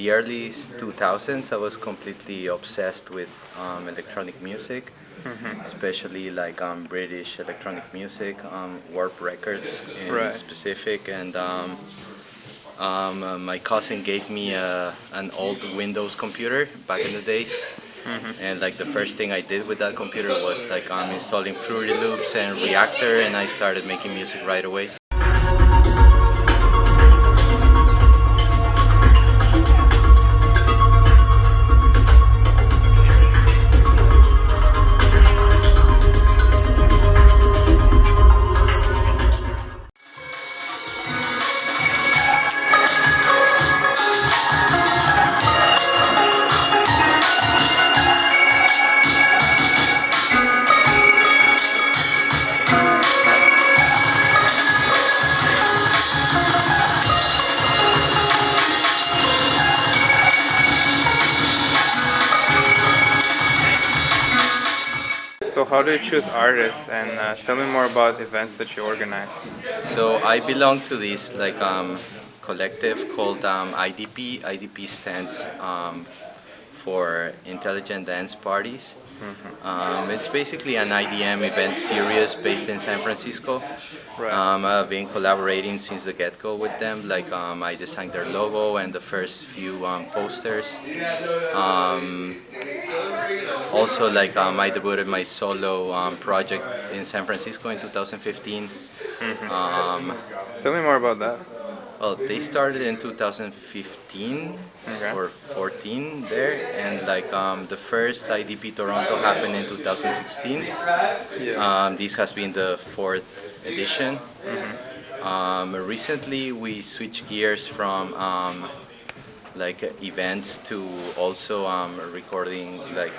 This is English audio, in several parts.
the early 2000s, I was completely obsessed with electronic music, especially like British electronic music, Warp Records in Right. specific, and my cousin gave me an old Windows computer back in the days, and like the first thing I did with that computer was like installing Fruity Loops and Reactor, and I started making music right away. So how do you choose artists, and tell me more about events that you organize? So I belong to this like collective called IDP. IDP stands for Intelligent Dance Parties. It's basically an IDM event series based in San Francisco. Right. I've been collaborating since the get-go with them. Like I designed their logo and the first few posters. Um, Also, like I debuted my solo project in San Francisco in 2015. Um, Tell me more about that. well, they started in 2015 Okay. or 14 there, and like the first IDP Toronto happened in 2016. Yeah. This has been the fourth edition. Recently, we switched gears from like events to also recording like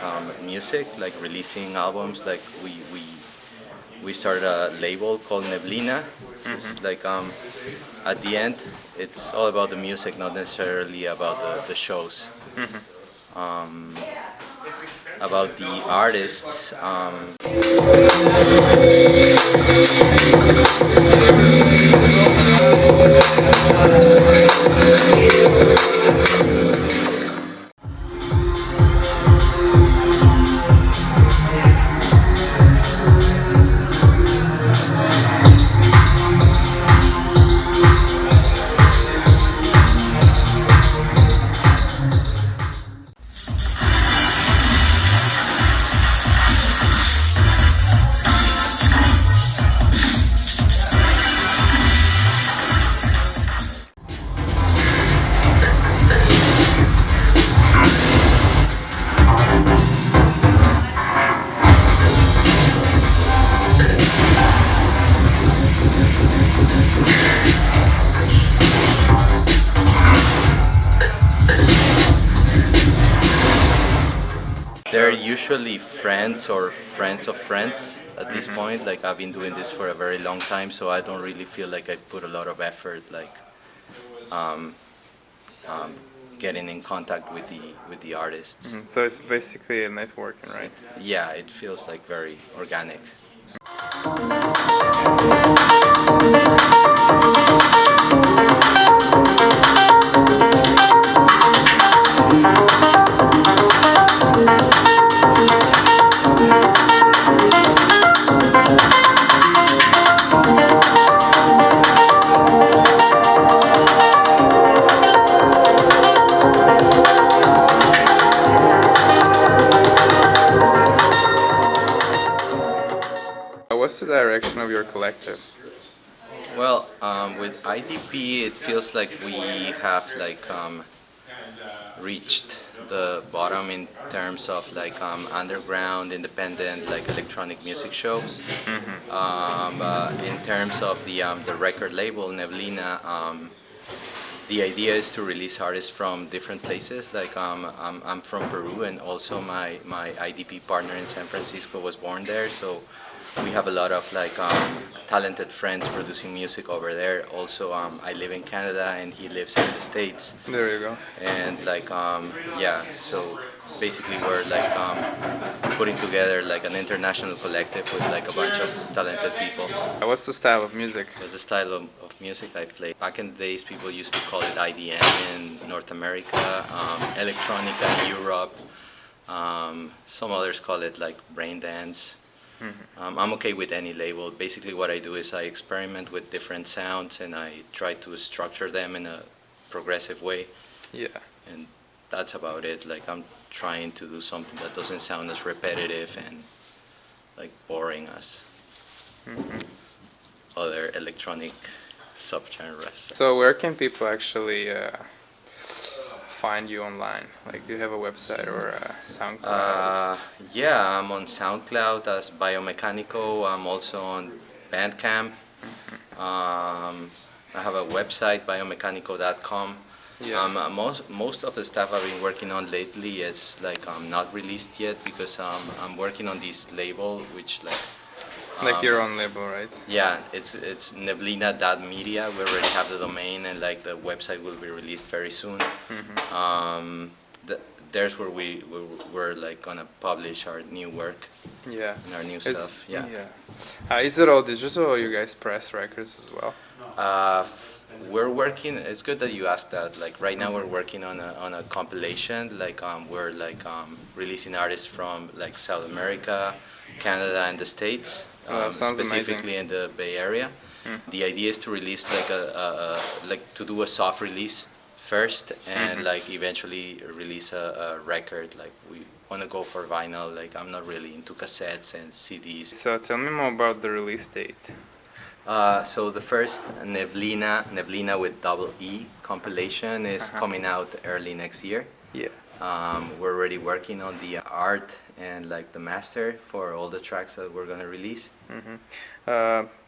music, like releasing albums. Like we started a label called Neblina. It's like at the end, it's all about the music, not necessarily about the shows. Um, about the artists. They're usually friends or friends of friends at this point. Like I've been doing this for a very long time, so I don't really feel like I put a lot of effort, like um, um, getting in contact with the artists. So it's basically a networking, right? Yeah, it feels like very organic. What's the direction of your collective? Well, with IDP, it feels like we have like reached the bottom in terms of like underground, independent, like electronic music shows. In terms of the record label Neblina, the idea is to release artists from different places. Like I'm from Peru, and also my IDP partner in San Francisco was born there, so we have a lot of like talented friends producing music over there. Also, I live in Canada and he lives in the States, There you go. and like yeah, so basically we're like putting together like an international collective with like a bunch of talented people. What's the style of music? There's a style of music I play. Back in the days, people used to call it IDM in North America, electronica in Europe. Some others call it like brain dance. I'm okay with any label. Basically, what I do is I experiment with different sounds and I try to structure them in a progressive way. Yeah. And that's about it. Like I'm trying to do something that doesn't sound as repetitive and like boring as other electronic subgenres. So where can people actually find you online? Like, do you have a website or a SoundCloud? Yeah, I'm on SoundCloud as bioMecanico. I'm also on Bandcamp. I have a website, biomecanico.com. Yeah. Most of the stuff I've been working on lately is like not released yet because I'm working on this label, which Like your own label, right? yeah, it's neblina.media. We already have the domain and like the website will be released very soon. Um, th- there's where we're like gonna publish our new work Yeah. and our new It's, stuff. Yeah. yeah. Is it all digital or you guys press records as well? We're working. It's good that you asked that. Like right now, we're working on a compilation. Like we're like releasing artists from like South America, Canada, and the States. Sounds amazing. Specifically in the Bay Area. The idea is to release like like to do a soft release first, and like eventually release a record. Like we want to go for vinyl. Like I'm not really into cassettes and CDs. So tell me more about the release date. So the first Neblina with double E compilation is coming out early next year. Yeah. We're already working on the art and like the master for all the tracks that we're gonna release.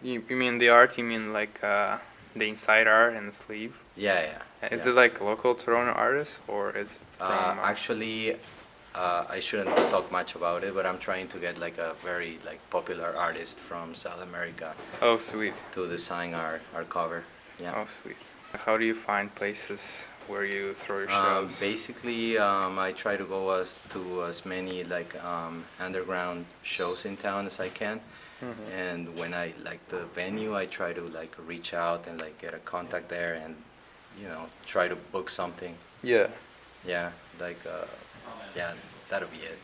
You mean the art? You mean like the inside art and the sleeve? Yeah, yeah. Is yeah. it like local Toronto artists or is it from? Actually, I shouldn't talk much about it, but I'm trying to get like a very like popular artist from South America Oh, sweet. to design our cover. Yeah. Oh, sweet. How do you find places where you throw your Um, shows? basically, I try to go to as many like underground shows in town as I can, and when I like the venue, I try to like reach out and like get a contact there, and try to book something. Yeah. Yeah, like yeah, that'll be it.